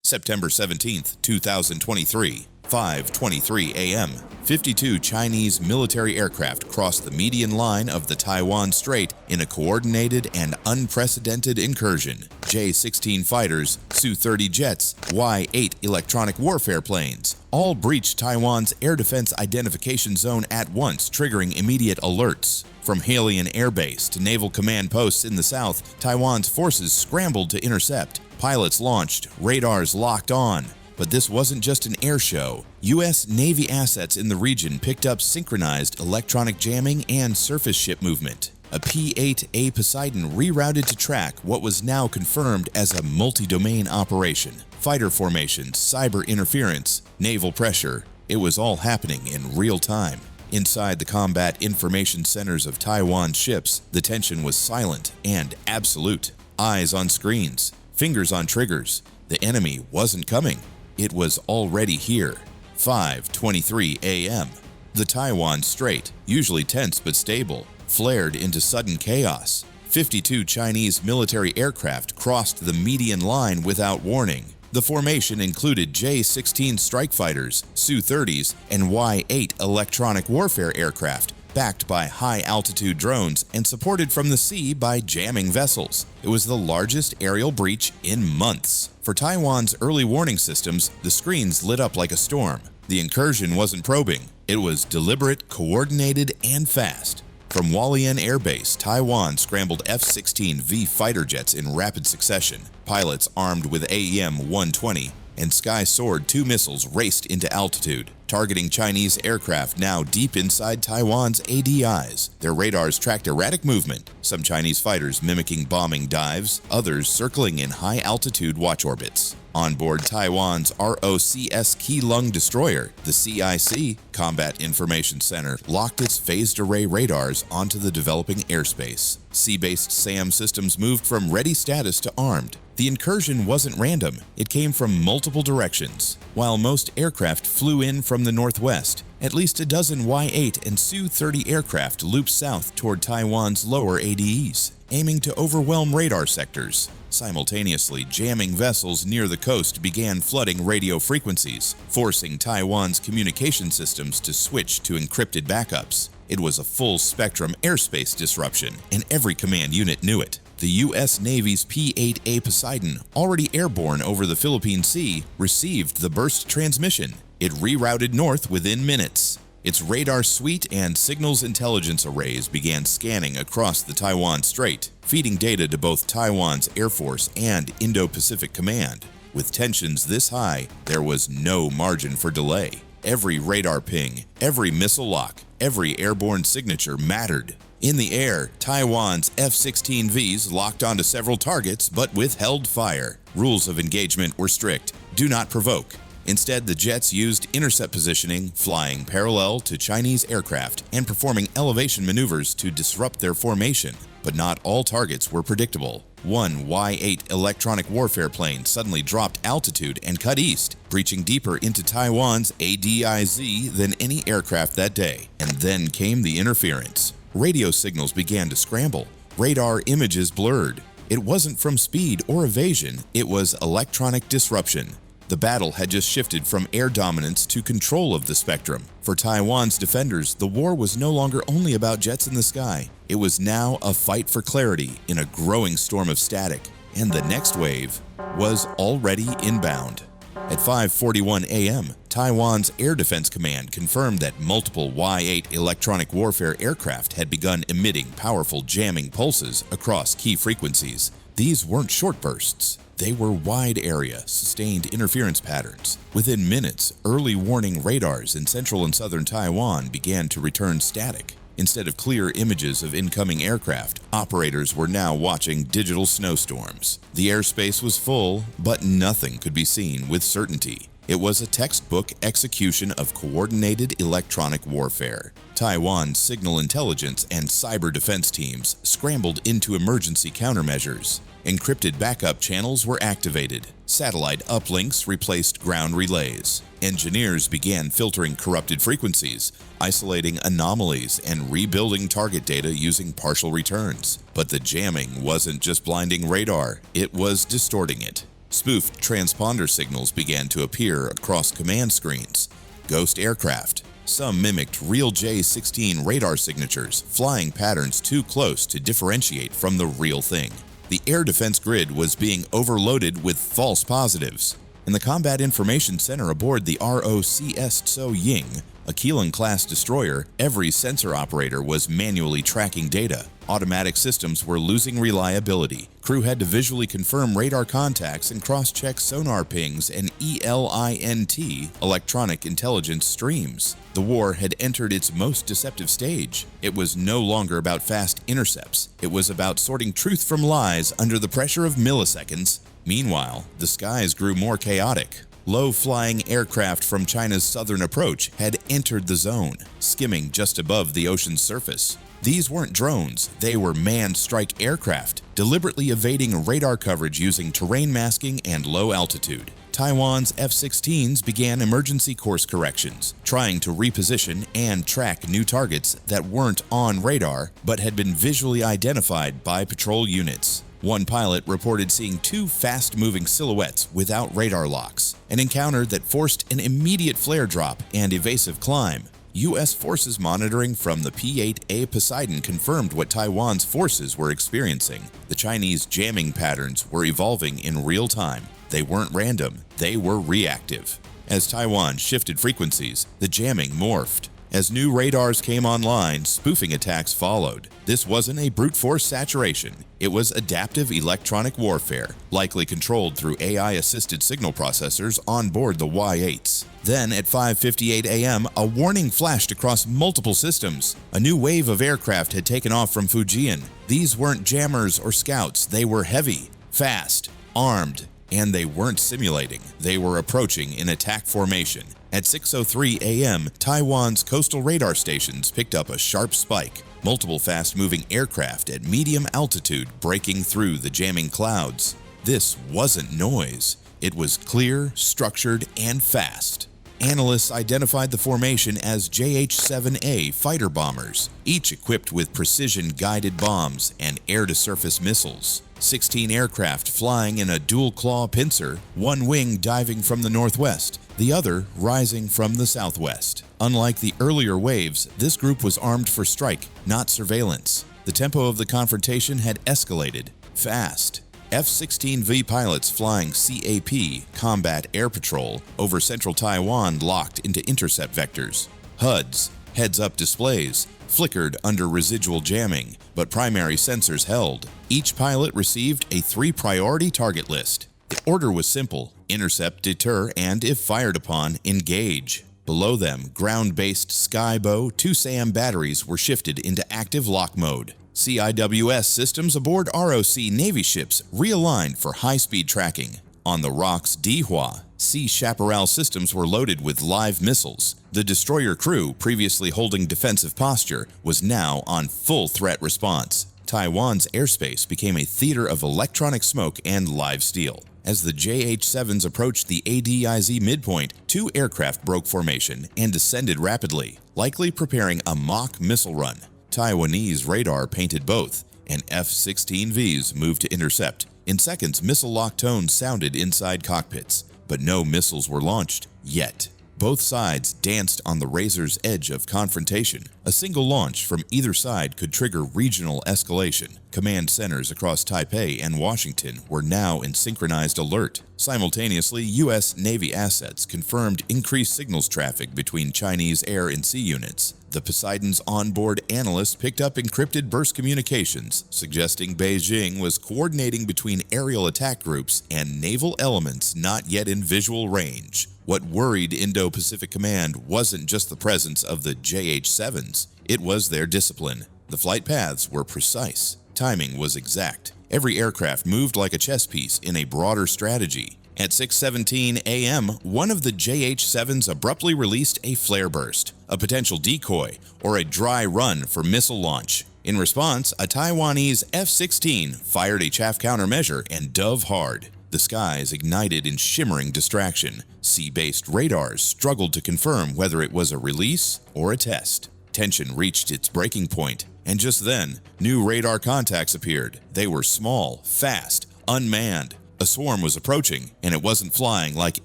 September 17, 2023, 5:23 a.m. 52 Chinese military aircraft crossed the median line of the Taiwan Strait in a coordinated and unprecedented incursion. J-16 fighters, Su-30 jets, Y-8 electronic warfare planes all breached Taiwan's air defense identification zone at once, triggering immediate alerts. From Hailian Air Base to naval command posts in the south, Taiwan's forces scrambled to intercept. Pilots launched, radars locked on. But this wasn't just an air show. U.S. Navy assets in the region picked up synchronized electronic jamming and surface ship movement. A P-8A Poseidon rerouted to track what was now confirmed as a multi-domain operation. Fighter formations, cyber interference, naval pressure. It was all happening in real time. Inside the combat information centers of Taiwan ships, the tension was silent and absolute. Eyes on screens, fingers on triggers. The enemy wasn't coming. It was already here. 5:23 a.m. The Taiwan Strait, usually tense but stable, flared into sudden chaos. 52 Chinese military aircraft crossed the median line without warning. The formation included J-16 strike fighters, Su-30s, and Y-8 electronic warfare aircraft, backed by high-altitude drones and supported from the sea by jamming vessels. It was the largest aerial breach in months. For Taiwan's early warning systems, the screens lit up like a storm. The incursion wasn't probing. It was deliberate, coordinated, and fast. From Hualien Air Base, Taiwan scrambled F-16V fighter jets in rapid succession. Pilots armed with AEM-120 and Sky Sword 2 missiles raced into altitude, targeting Chinese aircraft now deep inside Taiwan's ADIs. Their radars tracked erratic movement, some Chinese fighters mimicking bombing dives, others circling in high-altitude watch orbits. On board Taiwan's ROCS Keelung destroyer, the CIC Combat Information Center locked its phased array radars onto the developing airspace. Sea-based SAM systems moved from ready status to armed. The incursion wasn't random. It came from multiple directions. While most aircraft flew in from the northwest, at least a dozen Y-8 and Su-30 aircraft looped south toward Taiwan's lower ADEs, aiming to overwhelm radar sectors. Simultaneously, jamming vessels near the coast began flooding radio frequencies, forcing Taiwan's communication systems to switch to encrypted backups. It was a full-spectrum airspace disruption, and every command unit knew it. The U.S. Navy's P-8A Poseidon, already airborne over the Philippine Sea, received the burst transmission. It rerouted north within minutes. Its radar suite and signals intelligence arrays began scanning across the Taiwan Strait, feeding data to both Taiwan's Air Force and Indo-Pacific Command. With tensions this high, there was no margin for delay. Every radar ping, every missile lock, every airborne signature mattered. In the air, Taiwan's F-16Vs locked onto several targets but withheld fire. Rules of engagement were strict. Do not provoke. Instead, the jets used intercept positioning, flying parallel to Chinese aircraft and performing elevation maneuvers to disrupt their formation. But not all targets were predictable. One Y-8 electronic warfare plane suddenly dropped altitude and cut east, breaching deeper into Taiwan's ADIZ than any aircraft that day. And then came the interference. Radio signals began to scramble. Radar images blurred. It wasn't from speed or evasion, it was electronic disruption. The battle had just shifted from air dominance to control of the spectrum. For Taiwan's defenders, the war was no longer only about jets in the sky. It was now a fight for clarity in a growing storm of static. And the next wave was already inbound. At 5:41 a.m., Taiwan's Air Defense Command confirmed that multiple Y-8 electronic warfare aircraft had begun emitting powerful jamming pulses across key frequencies. These weren't short bursts. They were wide-area, sustained interference patterns. Within minutes, early warning radars in central and southern Taiwan began to return static. Instead of clear images of incoming aircraft, operators were now watching digital snowstorms. The airspace was full, but nothing could be seen with certainty. It was a textbook execution of coordinated electronic warfare. Taiwan's signal intelligence and cyber defense teams scrambled into emergency countermeasures. Encrypted backup channels were activated. Satellite uplinks replaced ground relays. Engineers began filtering corrupted frequencies, isolating anomalies, and rebuilding target data using partial returns. But the jamming wasn't just blinding radar, it was distorting it. Spoofed transponder signals began to appear across command screens. Ghost aircraft. Some mimicked real J-16 radar signatures, flying patterns too close to differentiate from the real thing. The air defense grid was being overloaded with false positives. In the Combat Information Center aboard the ROCS Tso Ying, a Keelan-class destroyer, every sensor operator was manually tracking data. Automatic systems were losing reliability. Crew had to visually confirm radar contacts and cross-check sonar pings and ELINT, electronic intelligence streams. The war had entered its most deceptive stage. It was no longer about fast intercepts. It was about sorting truth from lies under the pressure of milliseconds. Meanwhile, the skies grew more chaotic. Low-flying aircraft from China's southern approach had entered the zone, skimming just above the ocean's surface. These weren't drones, they were manned strike aircraft, deliberately evading radar coverage using terrain masking and low altitude. Taiwan's F-16s began emergency course corrections, trying to reposition and track new targets that weren't on radar but had been visually identified by patrol units. One pilot reported seeing two fast-moving silhouettes without radar locks, an encounter that forced an immediate flare drop and evasive climb. U.S. forces monitoring from the P-8A Poseidon confirmed what Taiwan's forces were experiencing. The Chinese jamming patterns were evolving in real time. They weren't random, they were reactive. As Taiwan shifted frequencies, the jamming morphed. As new radars came online, spoofing attacks followed. This wasn't a brute force saturation. It was adaptive electronic warfare, likely controlled through AI-assisted signal processors on board the Y-8s. Then, at 5:58 a.m., a warning flashed across multiple systems. A new wave of aircraft had taken off from Fujian. These weren't jammers or scouts. They were heavy, fast, armed, and they weren't simulating. They were approaching in attack formation. At 6:03 a.m., Taiwan's coastal radar stations picked up a sharp spike. Multiple fast-moving aircraft at medium altitude breaking through the jamming clouds. This wasn't noise. It was clear, structured, and fast. Analysts identified the formation as JH-7A fighter bombers, each equipped with precision-guided bombs and air-to-surface missiles. 16 aircraft flying in a dual-claw pincer, one wing diving from the northwest, the other rising from the southwest. Unlike the earlier waves, this group was armed for strike, not surveillance. The tempo of the confrontation had escalated, fast. F-16V pilots flying CAP, Combat Air Patrol, over central Taiwan locked into intercept vectors. HUDs, heads-up displays, flickered under residual jamming, but primary sensors held. Each pilot received a 3-priority target list. The order was simple: intercept, deter, and, if fired upon, engage. Below them, ground-based Skybow 2SAM batteries were shifted into active lock mode. CIWS systems aboard ROC Navy ships realigned for high-speed tracking. On the ROC's Dihua, Sea Chaparral systems were loaded with live missiles. The destroyer crew, previously holding defensive posture, was now on full threat response. Taiwan's airspace became a theater of electronic smoke and live steel. As the JH-7s approached the ADIZ midpoint, 2 aircraft broke formation and descended rapidly, likely preparing a mock missile run. Taiwanese radar painted both, and F-16Vs moved to intercept. In seconds, missile-lock tones sounded inside cockpits, but no missiles were launched, yet. Both sides danced on the razor's edge of confrontation. A single launch from either side could trigger regional escalation. Command centers across Taipei and Washington were now in synchronized alert. Simultaneously, U.S. Navy assets confirmed increased signals traffic between Chinese air and sea units. The Poseidon's onboard analyst picked up encrypted burst communications, suggesting Beijing was coordinating between aerial attack groups and naval elements not yet in visual range. What worried Indo-Pacific Command wasn't just the presence of the JH-7s, it was their discipline. The flight paths were precise. Timing was exact. Every aircraft moved like a chess piece in a broader strategy. At 6:17 a.m., one of the JH-7s abruptly released a flare burst, a potential decoy, or a dry run for missile launch. In response, a Taiwanese F-16 fired a chaff countermeasure and dove hard. The skies ignited in shimmering distraction. Sea-based radars struggled to confirm whether it was a release or a test. Tension reached its breaking point, and just then, new radar contacts appeared. They were small, fast, unmanned, A swarm was approaching, and it wasn't flying like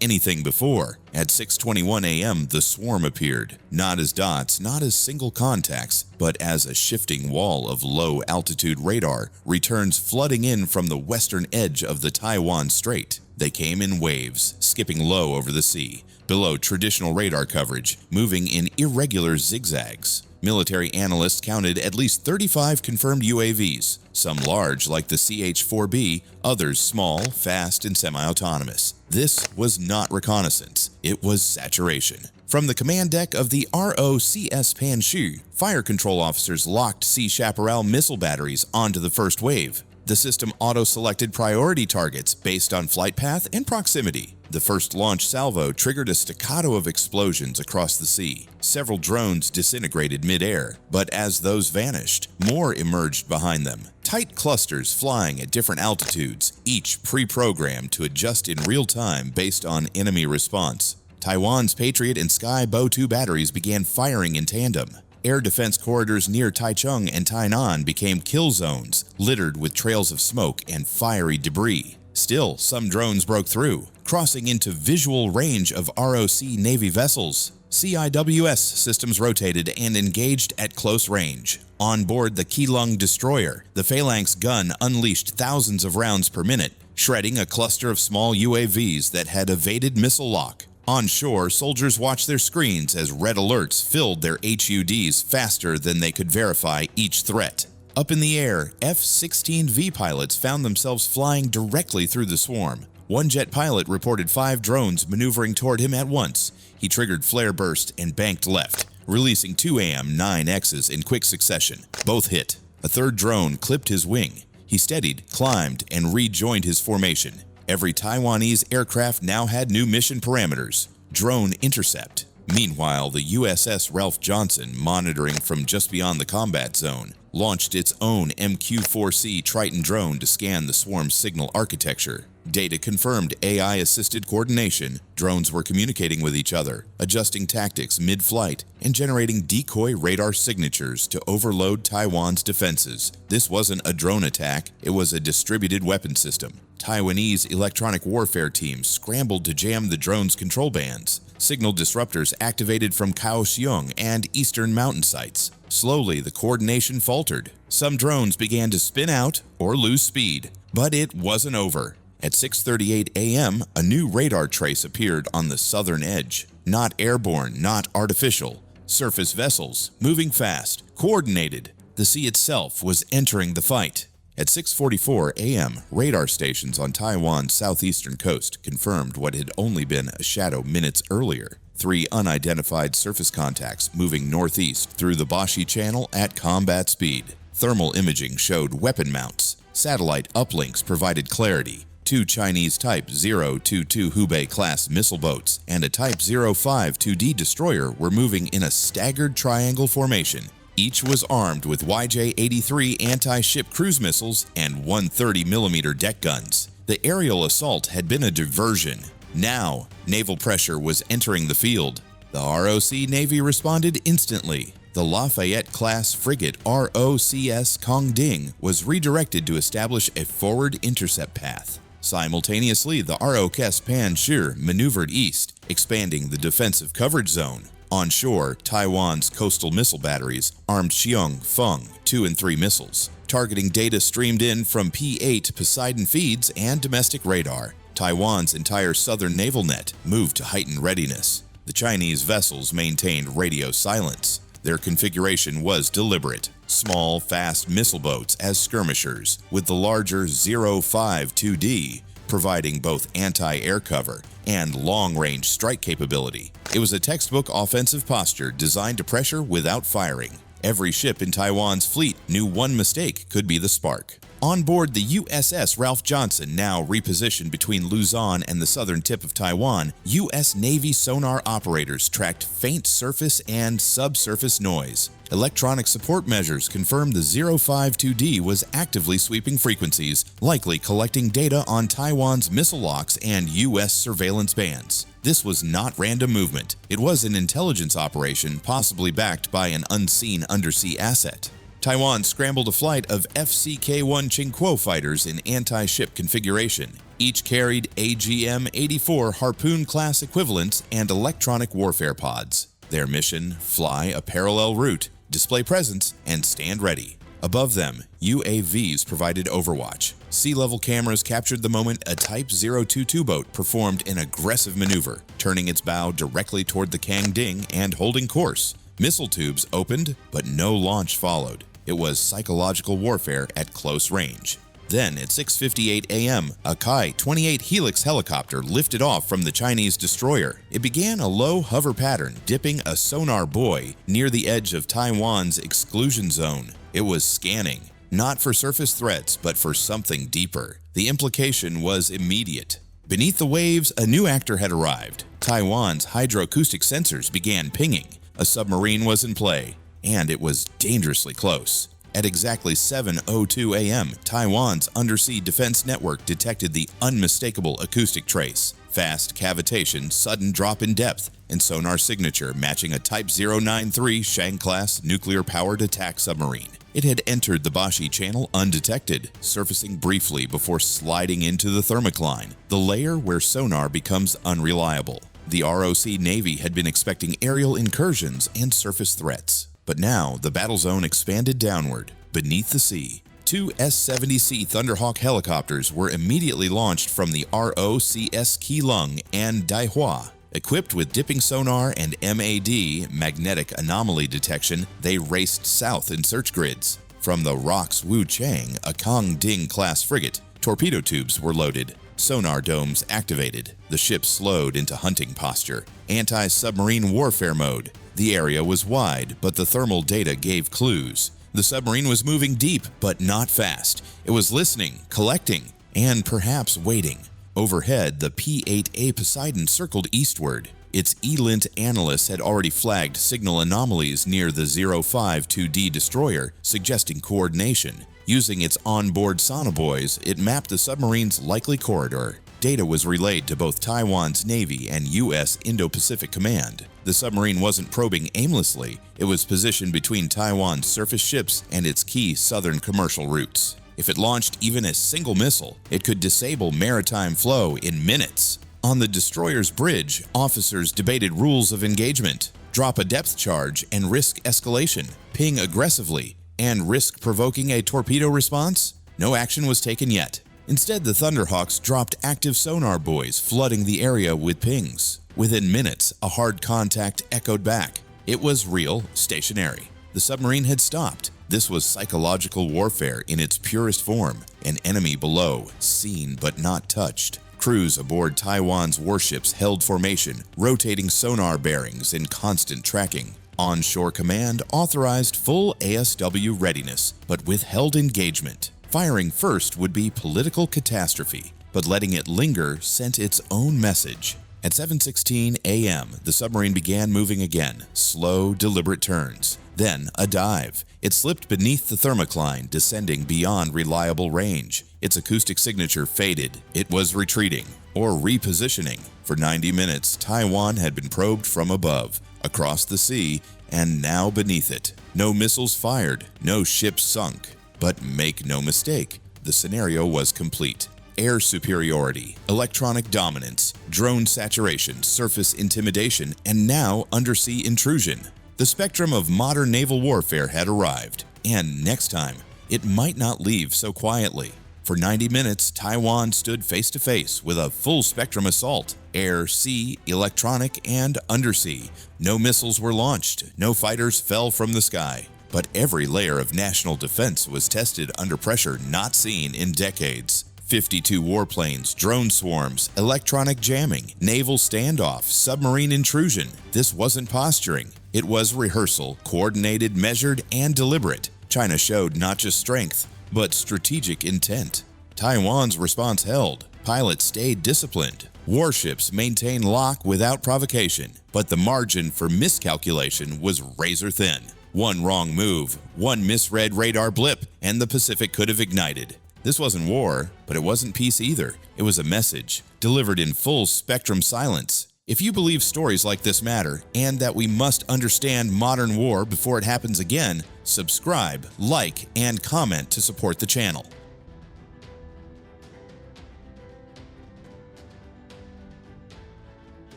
anything before. At 6:21 a.m., the swarm appeared, not as dots, not as single contacts, but as a shifting wall of low-altitude radar returns flooding in from the western edge of the Taiwan Strait. They came in waves, skipping low over the sea, below traditional radar coverage, moving in irregular zigzags. Military analysts counted at least 35 confirmed UAVs, some large like the CH-4B, others small, fast, and semi-autonomous. This was not reconnaissance, it was saturation. From the command deck of the ROCS Panshu, fire control officers locked Sea Chaparral missile batteries onto the first wave. The system auto-selected priority targets based on flight path and proximity. The first launch salvo triggered a staccato of explosions across the sea. Several drones disintegrated mid-air, but as those vanished, more emerged behind them. Tight clusters flying at different altitudes, each pre-programmed to adjust in real time based on enemy response. Taiwan's Patriot and Sky Bow 2 batteries began firing in tandem. Air defense corridors near Taichung and Tainan became kill zones, littered with trails of smoke and fiery debris. Still, some drones broke through, crossing into visual range of ROC Navy vessels. CIWS systems rotated and engaged at close range. On board the Keelung destroyer, the Phalanx gun unleashed thousands of rounds per minute, shredding a cluster of small UAVs that had evaded missile lock. On shore, soldiers watched their screens as red alerts filled their HUDs faster than they could verify each threat. Up in the air, F-16V pilots found themselves flying directly through the swarm. One jet pilot reported 5 drones maneuvering toward him at once. He triggered flare burst and banked left, releasing 2 AM-9Xs in quick succession. Both hit. A third drone clipped his wing. He steadied, climbed, and rejoined his formation. Every Taiwanese aircraft now had new mission parameters: drone intercept. Meanwhile, the USS Ralph Johnson, monitoring from just beyond the combat zone, launched its own MQ-4C Triton drone to scan the swarm's signal architecture. Data confirmed AI-assisted coordination. Drones were communicating with each other, adjusting tactics mid-flight, and generating decoy radar signatures to overload Taiwan's defenses. This wasn't a drone attack, it was a distributed weapon system. Taiwanese electronic warfare teams scrambled to jam the drone's control bands. Signal disruptors activated from Kaohsiung and eastern mountain sites. Slowly, the coordination faltered. Some drones began to spin out or lose speed, but it wasn't over. At 6:38 a.m., a new radar trace appeared on the southern edge. Not airborne, not artificial. Surface vessels, moving fast, coordinated. The sea itself was entering the fight. At 6:44 a.m., radar stations on Taiwan's southeastern coast confirmed what had only been a shadow minutes earlier. 3 unidentified surface contacts moving northeast through the Bashi Channel at combat speed. Thermal imaging showed weapon mounts. Satellite uplinks provided clarity. 2 Chinese Type 022 Hubei-class missile boats and a Type 052D destroyer were moving in a staggered triangle formation. Each was armed with YJ-83 anti-ship cruise missiles and 130mm deck guns. The aerial assault had been a diversion. Now, naval pressure was entering the field. The ROC Navy responded instantly. The Lafayette-class frigate ROCS Kongding was redirected to establish a forward intercept path. Simultaneously, the ROCS Panshu maneuvered east, expanding the defensive coverage zone. On shore, Taiwan's coastal missile batteries armed Xiong Feng 2 and 3 missiles. Targeting data streamed in from P-8 Poseidon feeds and domestic radar. Taiwan's entire southern naval net moved to heightened readiness. The Chinese vessels maintained radio silence. Their configuration was deliberate. Small, fast missile boats as skirmishers, with the larger 052D providing both anti-air cover and long-range strike capability. It was a textbook offensive posture designed to pressure without firing. Every ship in Taiwan's fleet knew one mistake could be the spark. On board the USS Ralph Johnson, now repositioned between Luzon and the southern tip of Taiwan, U.S. Navy sonar operators tracked faint surface and subsurface noise. Electronic support measures confirmed the 052D was actively sweeping frequencies, likely collecting data on Taiwan's missile locks and U.S. surveillance bands. This was not random movement. It was an intelligence operation, possibly backed by an unseen undersea asset. Taiwan scrambled a flight of FCK-1 Qingguo fighters in anti-ship configuration. Each carried AGM-84 Harpoon-class equivalents and electronic warfare pods. Their mission: fly a parallel route, display presence, and stand ready. Above them, UAVs provided overwatch. Sea-level cameras captured the moment a Type 022 boat performed an aggressive maneuver, turning its bow directly toward the Kangding and holding course. Missile tubes opened, but no launch followed. It was psychological warfare at close range. Then, at 6:58 a.m., a Kai-28 Helix helicopter lifted off from the Chinese destroyer. It began a low hover pattern, dipping a sonar buoy near the edge of Taiwan's exclusion zone. It was scanning, not for surface threats, but for something deeper. The implication was immediate. Beneath the waves, a new actor had arrived. Taiwan's hydroacoustic sensors began pinging. A submarine was in play, and it was dangerously close. At exactly 7:02 a.m., Taiwan's undersea defense network detected the unmistakable acoustic trace: fast cavitation, sudden drop in depth, and sonar signature matching a Type 093 Shang-class nuclear-powered attack submarine. It had entered the Bashi Channel undetected, surfacing briefly before sliding into the thermocline, the layer where sonar becomes unreliable. The ROC Navy had been expecting aerial incursions and surface threats. But now, the battle zone expanded downward, beneath the sea. Two S-70C Thunderhawk helicopters were immediately launched from the ROCS Keelung and Daihua. Equipped with dipping sonar and MAD, magnetic anomaly detection, they raced south in search grids. From the ROC's Wu Chang, a Kangding-class frigate, torpedo tubes were loaded. Sonar domes activated. The ship slowed into hunting posture. Anti-submarine warfare mode. The area was wide, but the thermal data gave clues. The submarine was moving deep, but not fast. It was listening, collecting, and perhaps waiting. Overhead, the P-8A Poseidon circled eastward. Its ELINT analysts had already flagged signal anomalies near the 052D destroyer, suggesting coordination. Using its onboard sonobuoys, it mapped the submarine's likely corridor. Data was relayed to both Taiwan's Navy and U.S. Indo-Pacific Command. The submarine wasn't probing aimlessly. It was positioned between Taiwan's surface ships and its key southern commercial routes. If it launched even a single missile, it could disable maritime flow in minutes. On the destroyer's bridge, officers debated rules of engagement: drop a depth charge and risk escalation, ping aggressively, and risk provoking a torpedo response. No action was taken yet. Instead, the Thunderhawks dropped active sonar buoys, flooding the area with pings. Within minutes, a hard contact echoed back. It was real, stationary. The submarine had stopped. This was psychological warfare in its purest form. An enemy below, seen but not touched. Crews aboard Taiwan's warships held formation, rotating sonar bearings in constant tracking. Onshore command authorized full ASW readiness, but withheld engagement. Firing first would be political catastrophe, but letting it linger sent its own message. At 7:16 a.m., the submarine began moving again, slow, deliberate turns. Then a dive. It slipped beneath the thermocline, descending beyond reliable range. Its acoustic signature faded. It was retreating, or repositioning. For 90 minutes, Taiwan had been probed from above, across the sea, and now beneath it. No missiles fired, no ships sunk. But make no mistake, the scenario was complete. Air superiority, electronic dominance, drone saturation, surface intimidation, and now undersea intrusion. The spectrum of modern naval warfare had arrived, and next time, it might not leave so quietly. For 90 minutes, Taiwan stood face-to-face with a full-spectrum assault: air, sea, electronic, and undersea. No missiles were launched, no fighters fell from the sky. But every layer of national defense was tested under pressure not seen in decades. 52 warplanes, drone swarms, electronic jamming, naval standoff, submarine intrusion. This wasn't posturing. It was rehearsal, coordinated, measured, and deliberate. China showed not just strength, but strategic intent. Taiwan's response held. Pilots stayed disciplined. Warships maintained lock without provocation. But the margin for miscalculation was razor thin. One wrong move, one misread radar blip, and the Pacific could have ignited. This wasn't war, but it wasn't peace either. It was a message, delivered in full-spectrum silence. If you believe stories like this matter and that we must understand modern war before it happens again, subscribe, like, and comment to support the channel.